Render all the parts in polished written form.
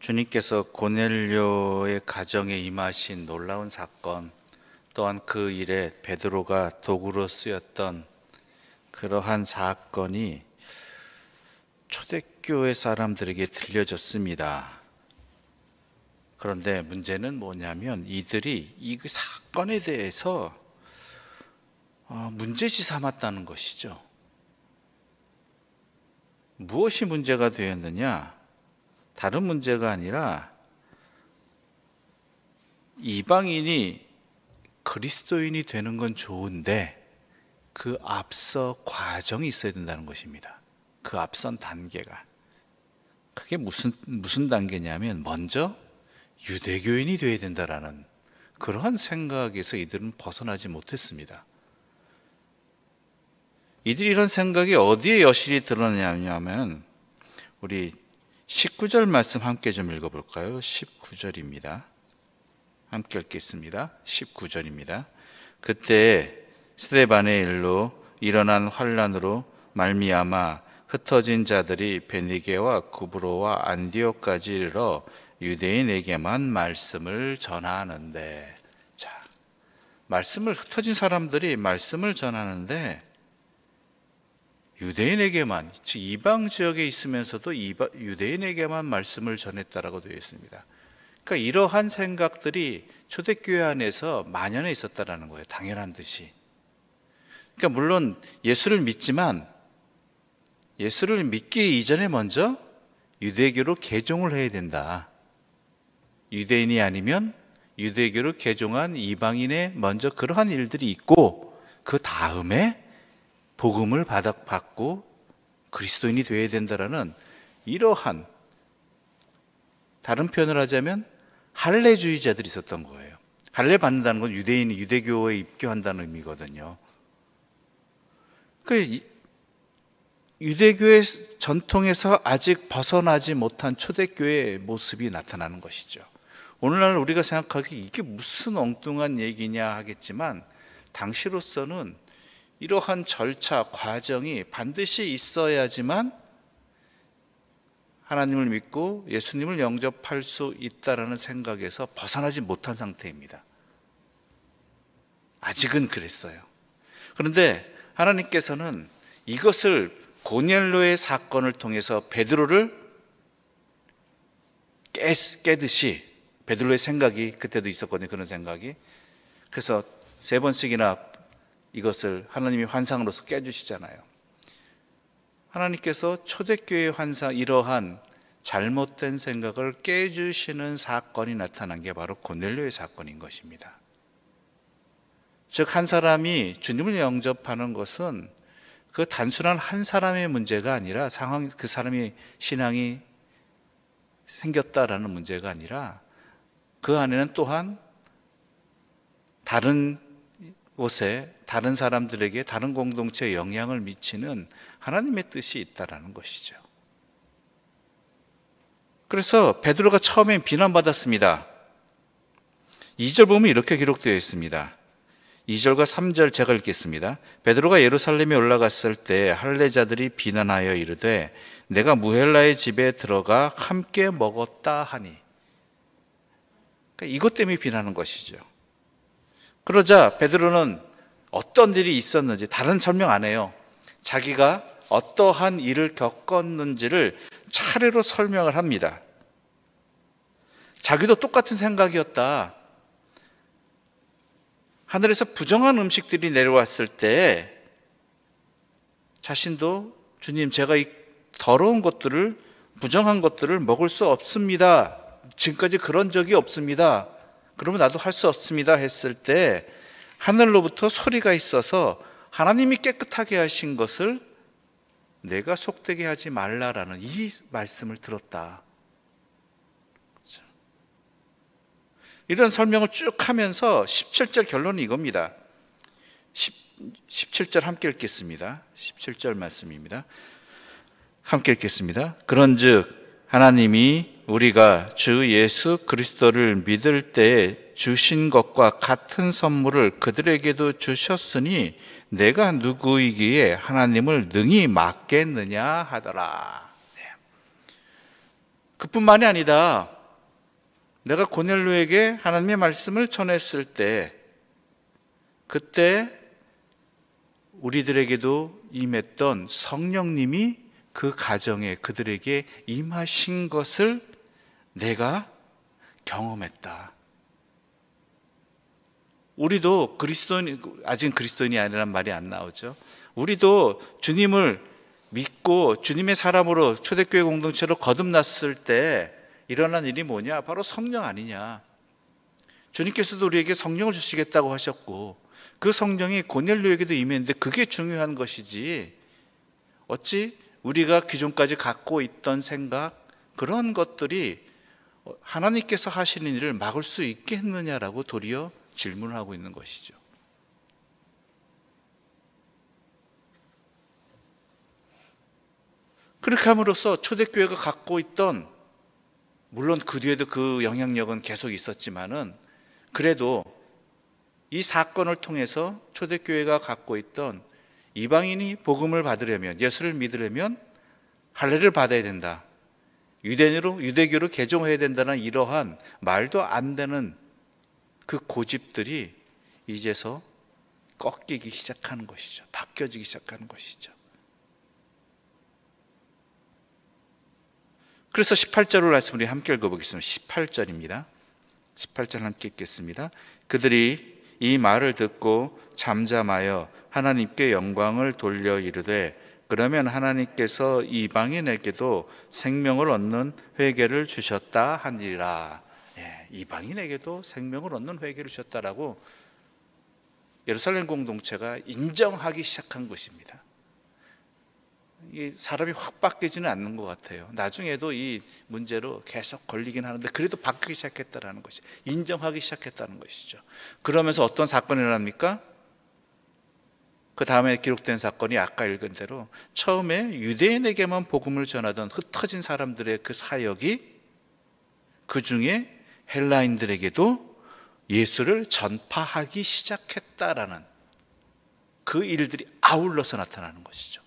주님께서 고넬료의 가정에 임하신 놀라운 사건, 또한 그 일에 베드로가 도구로 쓰였던 그러한 사건이 초대교회 사람들에게 들려졌습니다. 그런데 문제는 뭐냐면 이들이 이 사건에 대해서 문제지 삼았다는 것이죠. 무엇이 문제가 되었느냐? 다른 문제가 아니라 이방인이 그리스도인이 되는 건 좋은데 그 앞서 과정이 있어야 된다는 것입니다. 그 앞선 단계가. 그게 무슨 단계냐면 먼저 유대교인이 되어야 된다라는 그러한 생각에서 이들은 벗어나지 못했습니다. 이들이 이런 생각이 어디에 여실히 드러나냐면 우리 19절 말씀 함께 좀 읽어볼까요? 19절입니다. 함께 읽겠습니다. 19절입니다. 그때 스데반의 일로 일어난 환란으로 말미암아 흩어진 자들이 베니게와 구브로와 안디옥까지 이르러 유대인에게만 말씀을 전하는데, 자, 흩어진 사람들이 말씀을 전하는데 유대인에게만, 즉 이방 지역에 있으면서도 유대인에게만 말씀을 전했다라고 되어 있습니다. 그러니까 이러한 생각들이 초대교회 안에서 만연해 있었다라는 거예요. 당연한 듯이. 그러니까 물론 예수를 믿지만 예수를 믿기 이전에 먼저 유대교로 개종을 해야 된다. 유대인이 아니면 유대교로 개종한 이방인의 먼저 그러한 일들이 있고 그 다음에 복음을 받고 그리스도인이 되어야 된다라는 이러한, 다른 표현을 하자면 할례주의자들이 있었던 거예요. 할례 받는다는 건 유대인이 유대교에 입교한다는 의미거든요. 그 유대교의 전통에서 아직 벗어나지 못한 초대교회의 모습이 나타나는 것이죠. 오늘날 우리가 생각하기 이게 무슨 엉뚱한 얘기냐 하겠지만 당시로서는 이러한 절차, 과정이 반드시 있어야지만 하나님을 믿고 예수님을 영접할 수 있다라는 생각에서 벗어나지 못한 상태입니다. 아직은 그랬어요. 그런데 하나님께서는 이것을 고넬료의 사건을 통해서 베드로를 깨듯이, 베드로의 생각이 그때도 있었거든요. 그런 생각이. 그래서 3번씩이나 이것을 하나님이 환상으로서 깨주시잖아요. 하나님께서 초대교회의 환상, 이러한 잘못된 생각을 깨주시는 사건이 나타난 게 바로 고넬료의 사건인 것입니다. 즉 한 사람이 주님을 영접하는 것은 그 단순한 한 사람의 문제가 아니라 그 사람이 신앙이 생겼다라는 문제가 아니라 그 안에는 또한 다른 곳에 다른 사람들에게, 다른 공동체에 영향을 미치는 하나님의 뜻이 있다라는 것이죠. 그래서 베드로가 처음엔 비난받았습니다. 2절 보면 이렇게 기록되어 있습니다. 2절과 3절 제가 읽겠습니다. 베드로가 예루살렘에 올라갔을 때 할례자들이 비난하여 이르되 내가 무헬라의 집에 들어가 함께 먹었다 하니, 그러니까 이것 때문에 비난하는 것이죠. 그러자 베드로는 어떤 일이 있었는지 다른 설명 안 해요. 자기가 어떠한 일을 겪었는지를 차례로 설명을 합니다. 자기도 똑같은 생각이었다. 하늘에서 부정한 음식들이 내려왔을 때 자신도 주님, 제가 이 더러운 것들을, 부정한 것들을 먹을 수 없습니다. 지금까지 그런 적이 없습니다. 그러면 나도 할 수 없습니다 했을 때 하늘로부터 소리가 있어서 하나님이 깨끗하게 하신 것을 내가 속되게 하지 말라라는 이 말씀을 들었다. 그렇죠? 이런 설명을 쭉 하면서 17절 결론은 이겁니다. 17절 함께 읽겠습니다. 17절 말씀입니다. 함께 읽겠습니다. 그런즉 하나님이 우리가 주 예수 그리스도를 믿을 때에 주신 것과 같은 선물을 그들에게도 주셨으니 내가 누구이기에 하나님을 능히 막겠느냐 하더라. 그뿐만이 아니다. 내가 고넬료에게 하나님의 말씀을 전했을 때 그때 우리들에게도 임했던 성령님이 그 가정에 그들에게 임하신 것을 내가 경험했다. 우리도 아직은 그리스도인이 아니란 말이 안 나오죠. 우리도 주님을 믿고 주님의 사람으로 초대교회 공동체로 거듭났을 때 일어난 일이 뭐냐? 바로 성령 아니냐? 주님께서도 우리에게 성령을 주시겠다고 하셨고 그 성령이 고넬료에게도 임했는데 그게 중요한 것이지 어찌 우리가 기존까지 갖고 있던 생각 그런 것들이 하나님께서 하시는 일을 막을 수 있겠느냐라고 도리어 질문을 하고 있는 것이죠. 그렇게 함으로써 초대교회가 갖고 있던, 물론 그 뒤에도 그 영향력은 계속 있었지만은 그래도 이 사건을 통해서 초대교회가 갖고 있던 이방인이 복음을 받으려면, 예수를 믿으려면 할례를 받아야 된다, 유대교로 개종해야 된다는 이러한 말도 안 되는 그 고집들이 이제서 꺾이기 시작하는 것이죠. 바뀌어지기 시작하는 것이죠. 그래서 18절을 말씀을 함께 읽어보겠습니다. 18절입니다. 18절 함께 읽겠습니다. 그들이 이 말을 듣고 잠잠하여 하나님께 영광을 돌려 이르되 그러면 하나님께서 이방인에게도 생명을 얻는 회개를 주셨다 하니라. 이방인에게도 생명을 얻는 회개를 주셨다라고 예루살렘 공동체가 인정하기 시작한 것입니다. 이 사람이 확 바뀌지는 않는 것 같아요. 나중에도 이 문제로 계속 걸리긴 하는데 그래도 바뀌기 시작했다라는 것이, 인정하기 시작했다는 것이죠. 그러면서 어떤 사건이 일어납니까? 그 다음에 기록된 사건이 아까 읽은 대로 처음에 유대인에게만 복음을 전하던 흩어진 사람들의 그 사역이 그 중에 헬라인들에게도 예수를 전파하기 시작했다라는 그 일들이 아울러서 나타나는 것이죠.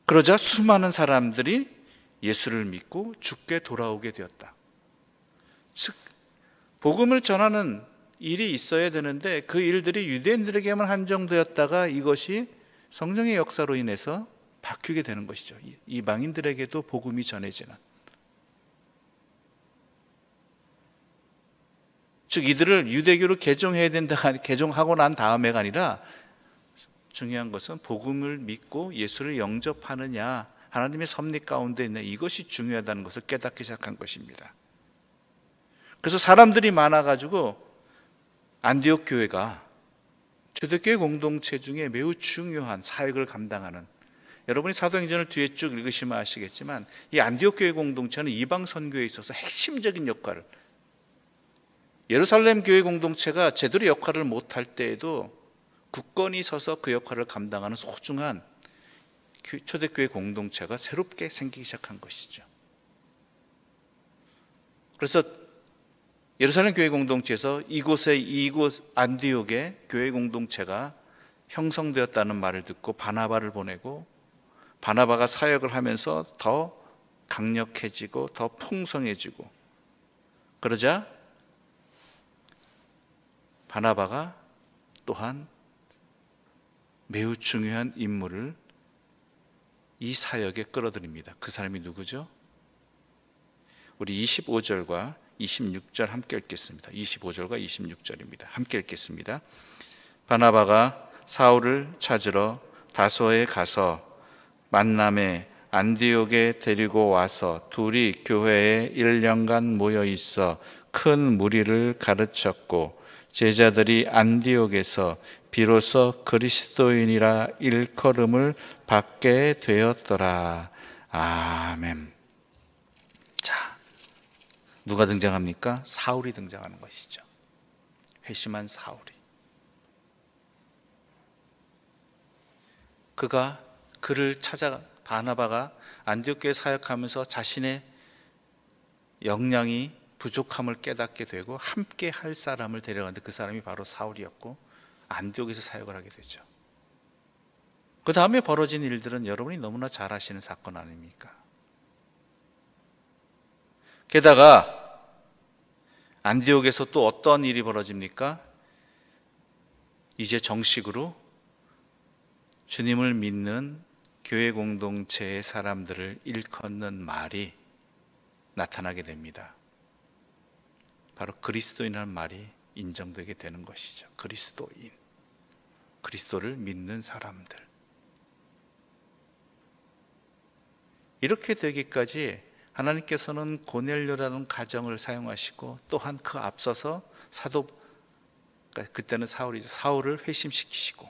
그러자 수많은 사람들이 예수를 믿고 주께 돌아오게 되었다. 즉 복음을 전하는 일이 있어야 되는데 그 일들이 유대인들에게만 한정되었다가 이것이 성령의 역사로 인해서 바뀌게 되는 것이죠. 이방인들에게도 복음이 전해지는. 즉 이들을 유대교로 개종해야 된다, 개종하고 난 다음에가 아니라 중요한 것은 복음을 믿고 예수를 영접하느냐, 하나님의 섭리 가운데 있는 이것이 중요하다는 것을 깨닫기 시작한 것입니다. 그래서 사람들이 많아가지고 안디옥 교회가 초대교회 공동체 중에 매우 중요한 사역을 감당하는, 여러분이 사도행전을 뒤에 쭉 읽으시면 아시겠지만 이 안디옥 교회 공동체는 이방 선교에 있어서 핵심적인 역할을, 예루살렘 교회 공동체가 제대로 역할을 못할 때에도 굳건히 서서 그 역할을 감당하는 소중한 초대교회 공동체가 새롭게 생기기 시작한 것이죠. 그래서 예루살렘 교회 공동체에서 이곳 안디옥의 교회 공동체가 형성되었다는 말을 듣고 바나바를 보내고 바나바가 사역을 하면서 더 강력해지고 더 풍성해지고, 그러자 바나바가 또한 매우 중요한 인물을 이 사역에 끌어들입니다. 그 사람이 누구죠? 우리 25절과 26절 함께 읽겠습니다. 25절과 26절입니다. 함께 읽겠습니다. 바나바가 사울을 찾으러 다소에 가서 만남에 안디옥에 데리고 와서 둘이 교회에 1년간 모여 있어 큰 무리를 가르쳤고 제자들이 안디옥에서 비로소 그리스도인이라 일컬음을 받게 되었더라. 아멘. 자, 누가 등장합니까? 사울이 등장하는 것이죠. 회심한 사울이. 바나바가 안디옥교에 사역하면서 자신의 역량이 부족함을 깨닫게 되고 함께 할 사람을 데려갔는데 그 사람이 바로 사울이었고 안디옥에서 사역을 하게 되죠. 그 다음에 벌어진 일들은 여러분이 너무나 잘 아시는 사건 아닙니까? 게다가 안디옥에서 또 어떤 일이 벌어집니까? 이제 정식으로 주님을 믿는 교회 공동체의 사람들을 일컫는 말이 나타나게 됩니다. 바로 그리스도인이라는 말이 인정되게 되는 것이죠. 그리스도인, 그리스도를 믿는 사람들. 이렇게 되기까지 하나님께서는 고넬료라는 가정을 사용하시고, 또한 그 앞서서 사도, 그때는 사울이죠, 사울을 회심시키시고,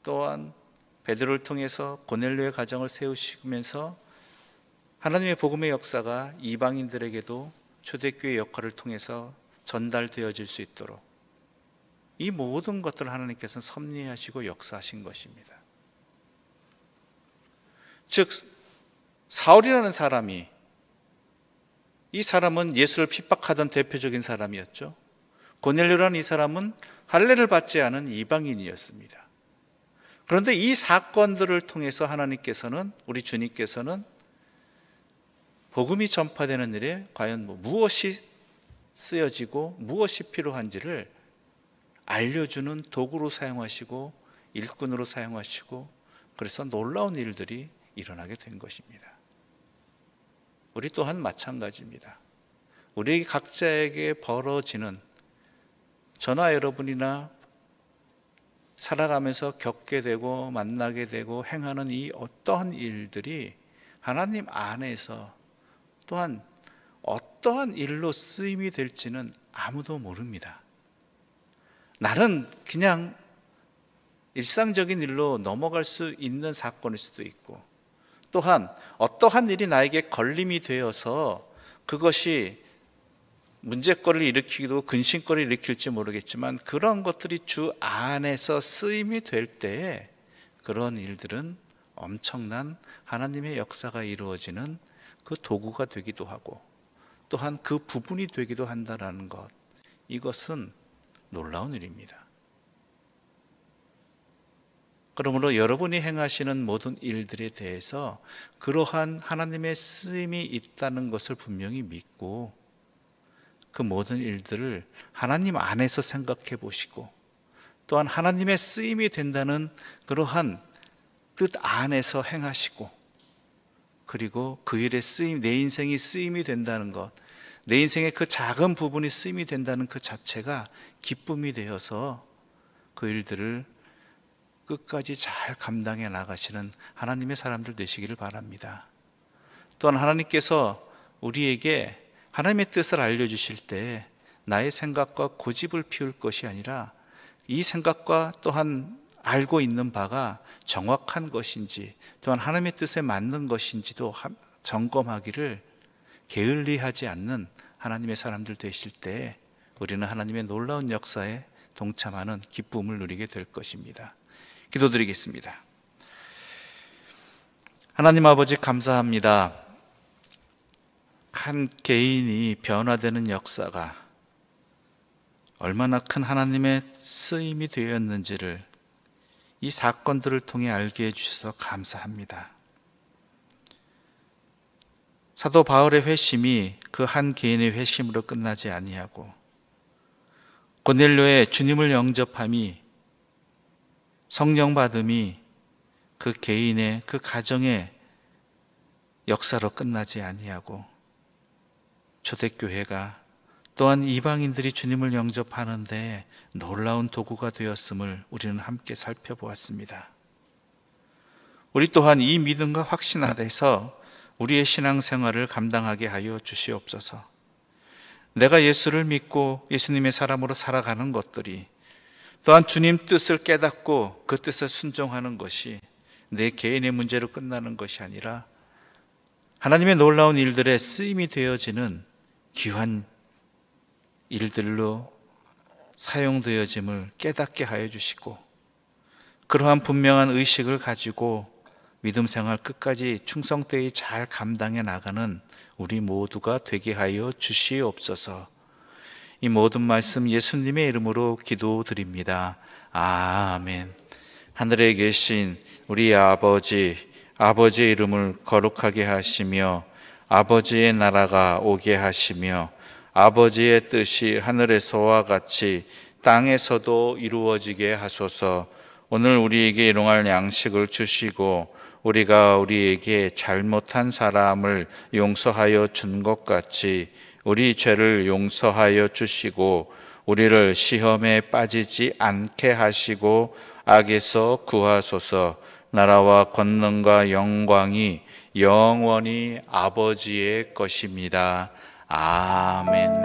또한 베드로를 통해서 고넬료의 가정을 세우시면서 하나님의 복음의 역사가 이방인들에게도 초대교회 역할을 통해서 전달되어질 수 있도록 이 모든 것들을 하나님께서는 섭리하시고 역사하신 것입니다. 즉 사울이라는 사람이, 이 사람은 예수를 핍박하던 대표적인 사람이었죠. 고넬료라는 이 사람은 할례를 받지 않은 이방인이었습니다. 그런데 이 사건들을 통해서 하나님께서는, 우리 주님께서는 복음이 전파되는 일에 과연 무엇이 쓰여지고 무엇이 필요한지를 알려주는 도구로 사용하시고 일꾼으로 사용하시고, 그래서 놀라운 일들이 일어나게 된 것입니다. 우리 또한 마찬가지입니다. 우리 각자에게 벌어지는, 저나 여러분이나 살아가면서 겪게 되고 만나게 되고 행하는 이 어떠한 일들이 하나님 안에서 또한 어떠한 일로 쓰임이 될지는 아무도 모릅니다. 나는 그냥 일상적인 일로 넘어갈 수 있는 사건일 수도 있고, 또한 어떠한 일이 나에게 걸림이 되어서 그것이 문제거리를 일으키기도 근심거리를 일으킬지 모르겠지만, 그런 것들이 주 안에서 쓰임이 될 때에 그런 일들은 엄청난 하나님의 역사가 이루어지는 그 도구가 되기도 하고, 또한 그 부분이 되기도 한다는 것, 이것은 놀라운 일입니다. 그러므로 여러분이 행하시는 모든 일들에 대해서 그러한 하나님의 쓰임이 있다는 것을 분명히 믿고, 그 모든 일들을 하나님 안에서 생각해 보시고, 또한 하나님의 쓰임이 된다는 그러한 뜻 안에서 행하시고, 그리고 그 일에 쓰임, 내 인생이 쓰임이 된다는 것, 내 인생의 그 작은 부분이 쓰임이 된다는 그 자체가 기쁨이 되어서 그 일들을 끝까지 잘 감당해 나가시는 하나님의 사람들 되시기를 바랍니다. 또한 하나님께서 우리에게 하나님의 뜻을 알려주실 때 나의 생각과 고집을 피울 것이 아니라, 이 생각과 또한 알고 있는 바가 정확한 것인지, 또한 하나님의 뜻에 맞는 것인지도 점검하기를 게을리하지 않는 하나님의 사람들 되실 때 우리는 하나님의 놀라운 역사에 동참하는 기쁨을 누리게 될 것입니다. 기도드리겠습니다. 하나님 아버지, 감사합니다. 한 개인이 변화되는 역사가 얼마나 큰 하나님의 쓰임이 되었는지를 이 사건들을 통해 알게 해주셔서 감사합니다. 사도 바울의 회심이 그 한 개인의 회심으로 끝나지 아니하고, 고넬료의 주님을 영접함이, 성령 받음이 그 개인의, 그 가정의 역사로 끝나지 아니하고, 초대교회가 또한 이방인들이 주님을 영접하는데 놀라운 도구가 되었음을 우리는 함께 살펴보았습니다. 우리 또한 이 믿음과 확신 아래서 우리의 신앙생활을 감당하게 하여 주시옵소서. 내가 예수를 믿고 예수님의 사람으로 살아가는 것들이, 또한 주님 뜻을 깨닫고 그 뜻에 순종하는 것이 내 개인의 문제로 끝나는 것이 아니라 하나님의 놀라운 일들에 쓰임이 되어지는 귀한 일들로 사용되어짐을 깨닫게 하여 주시고, 그러한 분명한 의식을 가지고 믿음 생활 끝까지 충성되이 잘 감당해 나가는 우리 모두가 되게 하여 주시옵소서. 이 모든 말씀 예수님의 이름으로 기도드립니다. 아멘. 하늘에 계신 우리 아버지의 이름을 거룩하게 하시며 아버지의 나라가 오게 하시며 아버지의 뜻이 하늘에서와 같이 땅에서도 이루어지게 하소서. 오늘 우리에게 일용할 양식을 주시고 우리가 우리에게 잘못한 사람을 용서하여 준 것 같이 우리 죄를 용서하여 주시고 우리를 시험에 빠지지 않게 하시고 악에서 구하소서. 나라와 권능과 영광이 영원히 아버지의 것입니다. 아멘.